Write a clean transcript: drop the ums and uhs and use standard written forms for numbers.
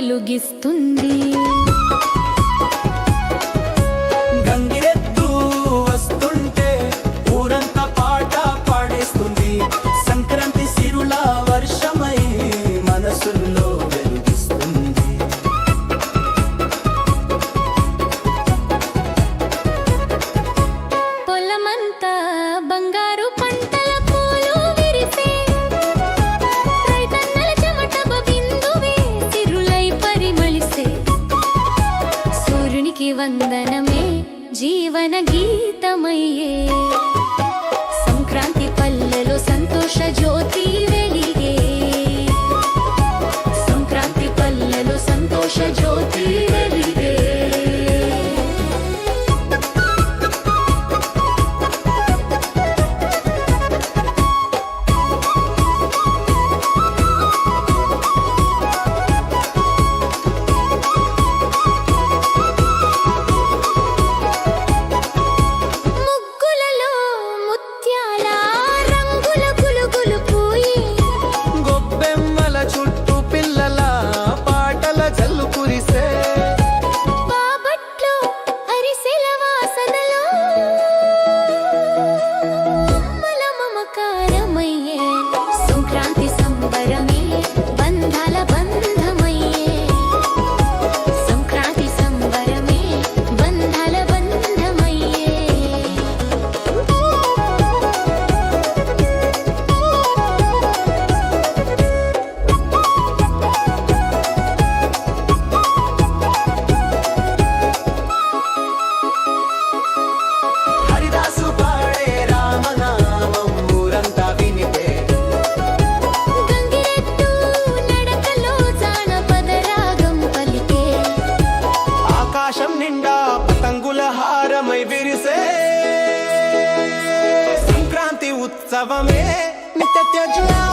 వెలుగిస్తుంది. గంగిరెద్దు వస్తుంటే ఊరంతా పాట పాడేస్తుంది. సంక్రాంతి సిరుల వర్షమై మనసుల్లో వెలుగిస్తుంది. పొలమంతా బంగారు పంటల పూలు విరిసే, రైతన్నల చెమట బిందువే సిరులై పరిమళిసే. సూర్యునికి వందనమే జీవన గీతమయ్యే, సంక్రాంతి పల్లెలో సంతోష జ్యోతి వెలిగే. సంక్రాంతి పల్లెలో సంతోష జ్యోతి వెలిగే. ముగ్గులలో ముత్యాల రంగుల గులుగులు పూయి, గొబ్బెమ్మల చుట్టూ పిల్లల పాటల జల్లు కురిసే. బాబట్లో అరిసెల వాసనలో అమ్మల మమకారమయ్యే. సంక్రాంతి సంబరమే బంధాల బంధమయ్యే. సంక్రాంతి సంబరమే బంధాల బంధమయ్యే. హరిదాసు పాడే రామనామం ఊరంతా వినిపే. గంగిరెద్దు నడకలో జానపద రాగం పలికే. ఆకాశం నిండా పతంగుల హారమై విరిసే. సంక్రాంతి ఉత్సవమే నిత్య జ్ఞాన